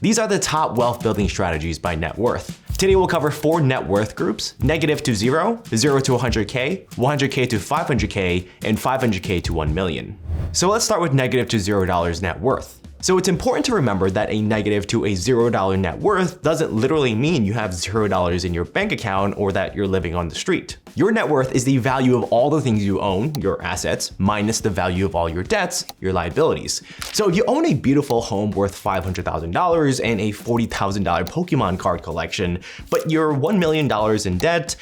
These are the top wealth building strategies by net worth. Today we'll cover 4 net worth groups: negative to 0, 0 to 100K, 100K to 500K, and 500K to 1 million. So let's start with negative to $0 net worth. So it's important to remember that a negative to a $0 net worth doesn't literally mean you have $0 in your bank account or that you're living on the street. Your net worth is the value of all the things you own, your assets, minus the value of all your debts, your liabilities. So if you own a beautiful home worth $500,000 and a $40,000 Pokemon card collection, but you're $1 million in debt,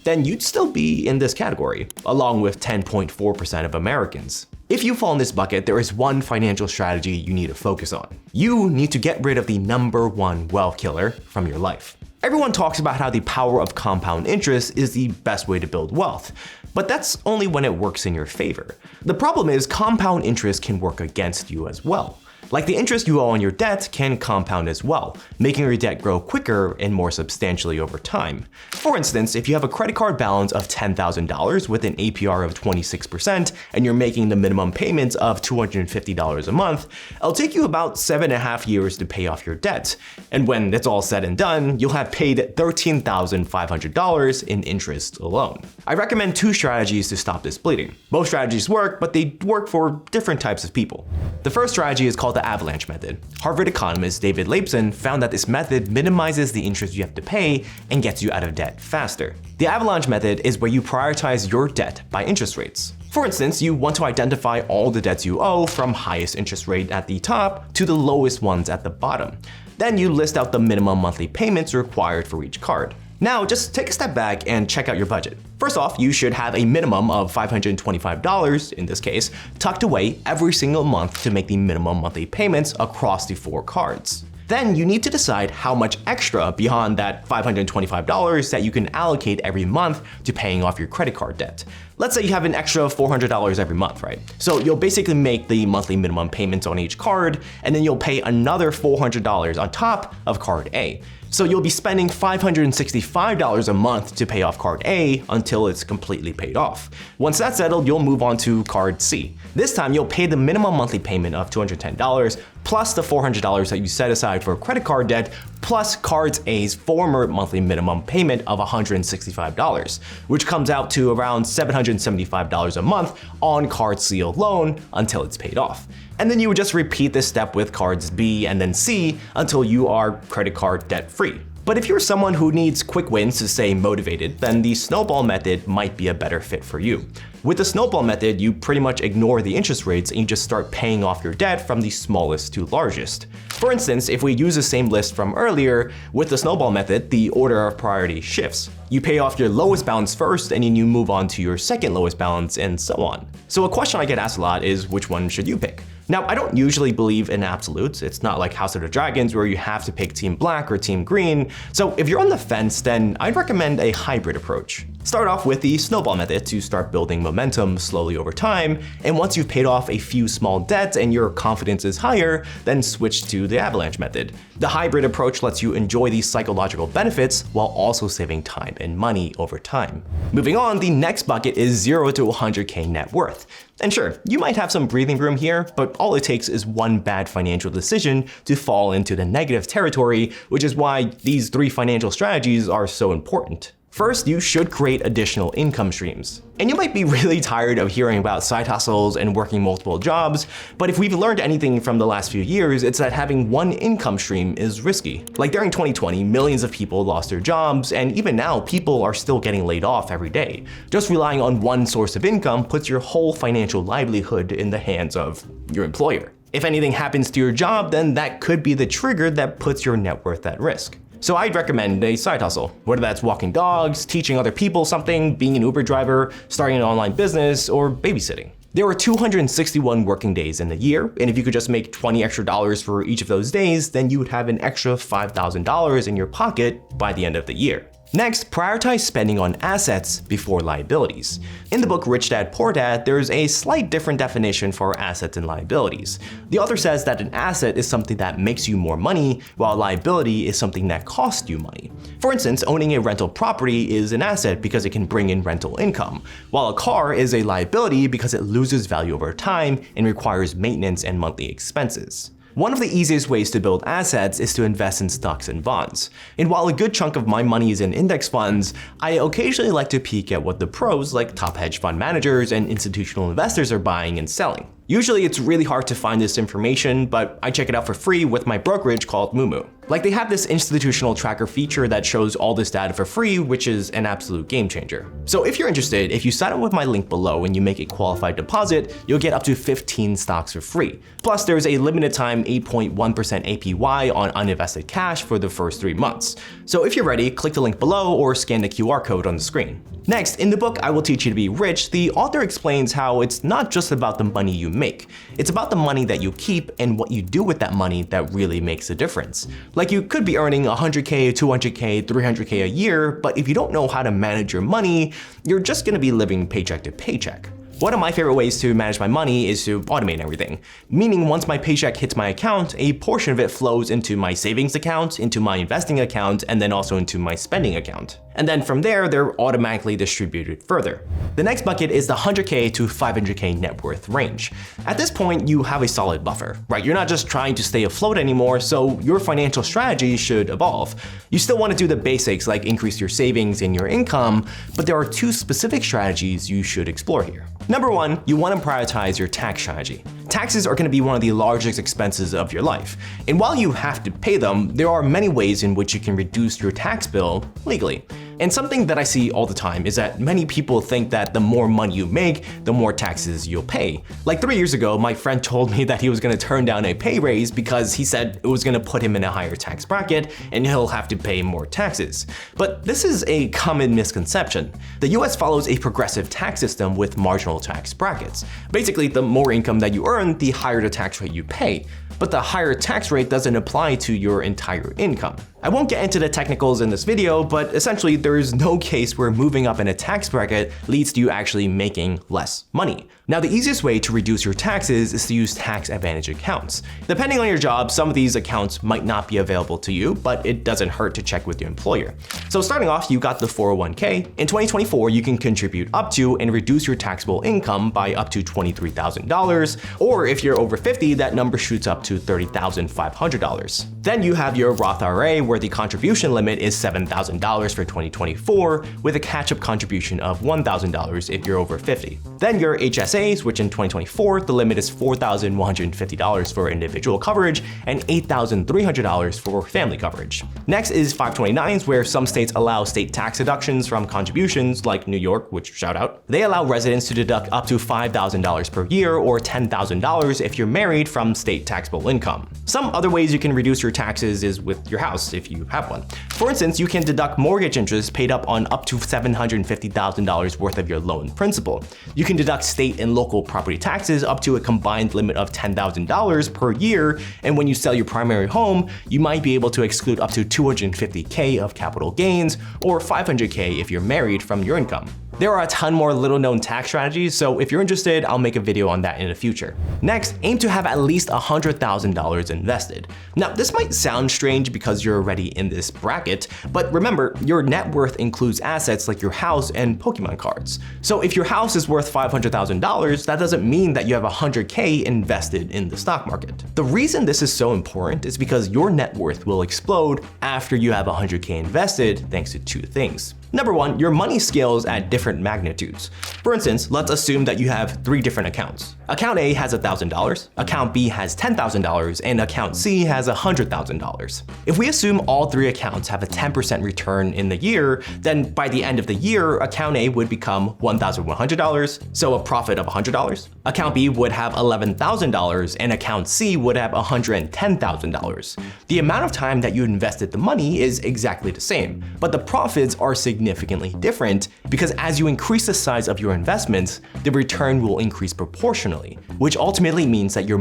then you'd still be in this category, along with 10.4% of Americans. If you fall in this bucket, there is one financial strategy you need to focus on. You need to get rid of the #1 wealth killer from your life. Everyone talks about how the power of compound interest is the best way to build wealth, but that's only when it works in your favor. The problem is compound interest can work against you as well. Like the interest you owe on your debt can compound as well, making your debt grow quicker and more substantially over time. For instance, if you have a credit card balance of $10,000 with an APR of 26% and you're making the minimum payments of $250 a month, it'll take you about 7.5 years to pay off your debt. And when it's all said and done, you'll have paid $13,500 in interest alone. I recommend 2 strategies to stop this bleeding. Both strategies work, but they work for different types of people. The first strategy is called the avalanche method. Harvard economist David Laibson found that this method minimizes the interest you have to pay and gets you out of debt faster. The avalanche method is where you prioritize your debt by interest rates. For instance, you want to identify all the debts you owe from highest interest rate at the top to the lowest ones at the bottom. Then you list out the minimum monthly payments required for each card. Now, just take a step back and check out your budget. First off, you should have a minimum of $525, in this case, tucked away every single month to make the minimum monthly payments across the 4 cards. Then you need to decide how much extra beyond that $525 that you can allocate every month to paying off your credit card debt. Let's say you have an extra $400 every month, right? So you'll basically make the monthly minimum payments on each card, and then you'll pay another $400 on top of card A. So you'll be spending $565 a month to pay off card A until it's completely paid off. Once that's settled, you'll move on to card C. This time you'll pay the minimum monthly payment of $210 plus the $400 that you set aside for credit card debt plus card A's former monthly minimum payment of $165, which comes out to around $775 a month on card C alone until it's paid off. And then you would just repeat this step with cards B and then C until you are credit card debt free. But if you're someone who needs quick wins to stay motivated, then the snowball method might be a better fit for you. With the snowball method, you pretty much ignore the interest rates and you just start paying off your debt from the smallest to largest. For instance, if we use the same list from earlier, with the snowball method, the order of priority shifts. You pay off your lowest balance first and then you move on to your second lowest balance and so on. So a question I get asked a lot is, which one should you pick? Now, I don't usually believe in absolutes. It's not like House of the Dragons where you have to pick Team Black or Team Green. So if you're on the fence, then I'd recommend a hybrid approach. Start off with the snowball method to start building momentum slowly over time, and once you've paid off a few small debts and your confidence is higher, then switch to the avalanche method. The hybrid approach lets you enjoy these psychological benefits while also saving time and money over time. Moving on, the next bucket is 0 to 100K net worth. And sure, you might have some breathing room here, but all it takes is one bad financial decision to fall into the negative territory, which is why these 3 financial strategies are so important. First, you should create additional income streams. And you might be really tired of hearing about side hustles and working multiple jobs, but if we've learned anything from the last few years, it's that having one income stream is risky. Like during 2020, millions of people lost their jobs, and even now, people are still getting laid off every day. Just relying on one source of income puts your whole financial livelihood in the hands of your employer. If anything happens to your job, then that could be the trigger that puts your net worth at risk. So I'd recommend a side hustle, whether that's walking dogs, teaching other people something, being an Uber driver, starting an online business, or babysitting. There are 261 working days in the year, and if you could just make $20 extra for each of those days, then you would have an extra $5,000 in your pocket by the end of the year. Next, prioritize spending on assets before liabilities. In the book Rich Dad Poor Dad, there's a slight different definition for assets and liabilities. The author says that an asset is something that makes you more money, while a liability is something that costs you money. For instance, owning a rental property is an asset because it can bring in rental income, while a car is a liability because it loses value over time and requires maintenance and monthly expenses. One of the easiest ways to build assets is to invest in stocks and bonds. And while a good chunk of my money is in index funds, I occasionally like to peek at what the pros like top hedge fund managers and institutional investors are buying and selling. Usually it's really hard to find this information, but I check it out for free with my brokerage called Moomoo. Like they have this institutional tracker feature that shows all this data for free, which is an absolute game changer. So if you're interested, if you sign up with my link below and you make a qualified deposit, you'll get up to 15 stocks for free. Plus there's a limited time 8.1% APY on uninvested cash for the first 3 months. So if you're ready, click the link below or scan the QR code on the screen. Next, in the book I Will Teach You to Be Rich, the author explains how it's not just about the money you make. It's about the money that you keep and what you do with that money that really makes a difference. Like you could be earning 100K, 200K, 300K a year, but if you don't know how to manage your money, you're just gonna be living paycheck to paycheck. One of my favorite ways to manage my money is to automate everything. Meaning once my paycheck hits my account, a portion of it flows into my savings account, into my investing account, and then also into my spending account. And then from there, they're automatically distributed further. The next bucket is the 100K to 500K net worth range. At this point, you have a solid buffer, right? You're not just trying to stay afloat anymore, so your financial strategy should evolve. You still want to do the basics like increase your savings and your income, but there are 2 specific strategies you should explore here. Number 1, you want to prioritize your tax strategy. Taxes are going to be one of the largest expenses of your life. And while you have to pay them, there are many ways in which you can reduce your tax bill legally. And something that I see all the time is that many people think that the more money you make, the more taxes you'll pay. Like 3 years ago, my friend told me that he was going to turn down a pay raise because he said it was going to put him in a higher tax bracket and he'll have to pay more taxes. But this is a common misconception. The US follows a progressive tax system with marginal tax brackets. Basically, the more income that you earn, the higher the tax rate you pay. But the higher tax rate doesn't apply to your entire income. I won't get into the technicals in this video, but essentially there is no case where moving up in a tax bracket leads to you actually making less money. Now, the easiest way to reduce your taxes is to use tax advantage accounts. Depending on your job, some of these accounts might not be available to you, but it doesn't hurt to check with your employer. So starting off, you got the 401k. In 2024, you can contribute up to and reduce your taxable income by up to $23,000, or if you're over 50, that number shoots up to $30,500. Then you have your Roth IRA, where the contribution limit is $7,000 for 2024, with a catch-up contribution of $1,000 if you're over 50. Then your HSAs, which in 2024, the limit is $4,150 for individual coverage and $8,300 for family coverage. Next is 529s, where some states allow state tax deductions from contributions, like New York, which shout out. They allow residents to deduct up to $5,000 per year or $10,000 if you're married from state taxable income. Some other ways you can reduce your taxes is with your house, if you have one. For instance, you can deduct mortgage interest paid up on up to $750,000 worth of your loan principal. You can deduct state and local property taxes up to a combined limit of $10,000 per year, and when you sell your primary home, you might be able to exclude up to $250K of capital gains or $500K if you're married from your income. There are a ton more little-known tax strategies, so if you're interested, I'll make a video on that in the future. Next, aim to have at least $100,000 invested. Now, this might sound strange because you're already in this bracket, but remember, your net worth includes assets like your house and Pokemon cards. So if your house is worth $500,000, that doesn't mean that you have $100K invested in the stock market. The reason this is so important is because your net worth will explode after you have $100K invested thanks to 2 things. Number 1, your money scales at different magnitudes. For instance, let's assume that you have 3 different accounts. Account A has $1,000, account B has $10,000, and account C has $100,000. If we assume all 3 accounts have a 10% return in the year, then by the end of the year, account A would become $1,100, so a profit of $100. Account B would have $11,000, and account C would have $110,000. The amount of time that you invested the money is exactly the same, but the profits are significantly different because as you increase the size of your investments, the return will increase proportionally, which ultimately means that you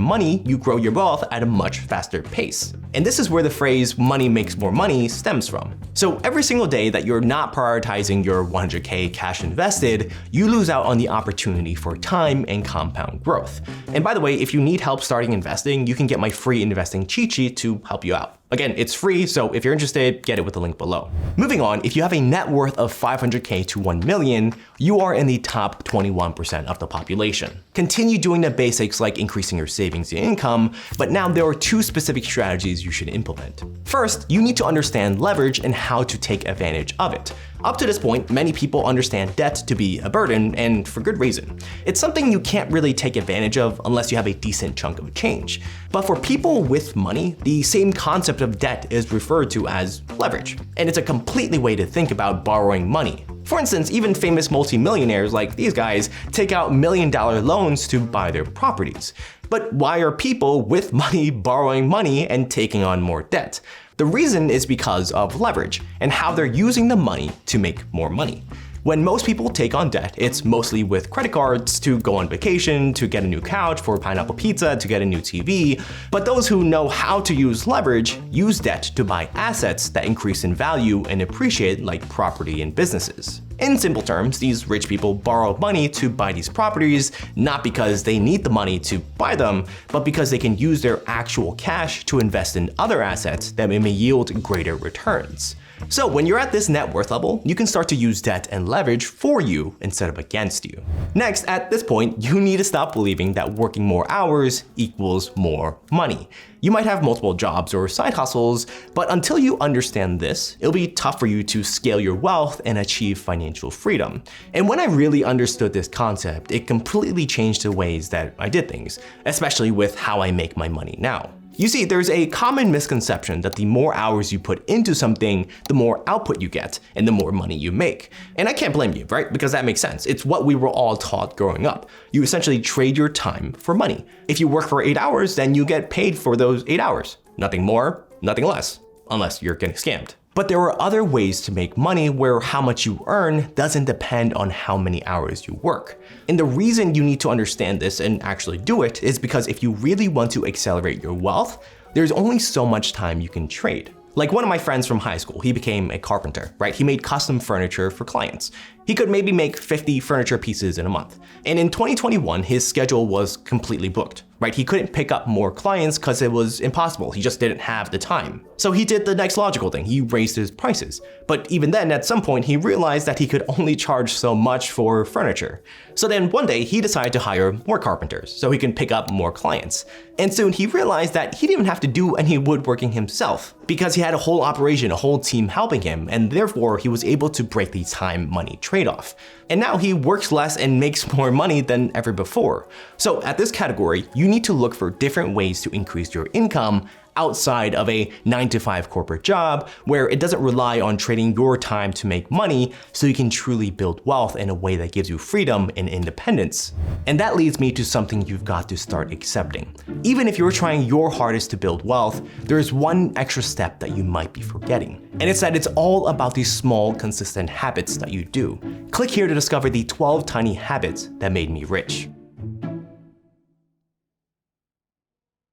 grow your wealth at a much faster pace. And this is where the phrase money makes more money stems from. So every single day that you're not prioritizing your 100K cash invested, you lose out on the opportunity for time and compound growth. And by the way, if you need help starting investing, you can get my free investing cheat sheet to help you out. Again, it's free, so if you're interested, get it with the link below. Moving on, if you have a net worth of $500K to $1 million, you are in the top 21% of the population. Continue doing the basics like increasing your savings and income, but now there are 2 specific strategies you should implement. First, you need to understand leverage and how to take advantage of it. Up to this point, many people understand debt to be a burden, and for good reason. It's something you can't really take advantage of unless you have a decent chunk of change. But for people with money, the same concept of debt is referred to as leverage, and it's a completely way to think about borrowing money. For instance, even famous multimillionaires like these guys take out million-dollar loans to buy their properties. But why are people with money borrowing money and taking on more debt? The reason is because of leverage and how they're using the money to make more money. When most people take on debt, it's mostly with credit cards to go on vacation, to get a new couch for pineapple pizza, to get a new TV. But those who know how to use leverage use debt to buy assets that increase in value and appreciate, like property and businesses. In simple terms, these rich people borrow money to buy these properties, not because they need the money to buy them, but because they can use their actual cash to invest in other assets that may yield greater returns. So when you're at this net worth level, you can start to use debt and leverage for you instead of against you. Next, at this point, you need to stop believing that working more hours equals more money. You might have multiple jobs or side hustles, but until you understand this, it'll be tough for you to scale your wealth and achieve financial freedom. And when I really understood this concept, it completely changed the ways that I did things, especially with how I make my money now. You see, there's a common misconception that the more hours you put into something, the more output you get, and the more money you make. And I can't blame you, right? Because that makes sense. It's what we were all taught growing up. You essentially trade your time for money. If you work for 8 hours, then you get paid for those 8 hours. Nothing more, nothing less, unless you're getting scammed. But there are other ways to make money where how much you earn doesn't depend on how many hours you work. And the reason you need to understand this and actually do it is because if you really want to accelerate your wealth, there's only so much time you can trade. Like one of my friends from high school, he became a carpenter, right? He made custom furniture for clients. He could maybe make 50 furniture pieces in a month. And in 2021, his schedule was completely booked, right? He couldn't pick up more clients because it was impossible. He just didn't have the time. So he did the next logical thing. He raised his prices. But even then, at some point, he realized that he could only charge so much for furniture. So then one day he decided to hire more carpenters so he can pick up more clients. And soon he realized that he didn't even have to do any woodworking himself because he had a whole operation, a whole team helping him, and therefore he was able to break the time-money trade-off. And now he works less and makes more money than ever before. So at this category, you need to look for different ways to increase your income outside of a 9-to-5 corporate job where it doesn't rely on trading your time to make money so you can truly build wealth in a way that gives you freedom and independence. And that leads me to something you've got to start accepting. Even if you're trying your hardest to build wealth, there's one extra step that you might be forgetting. And it's that it's all about these small, consistent habits that you do. Click here to discover the 12 tiny habits that made me rich.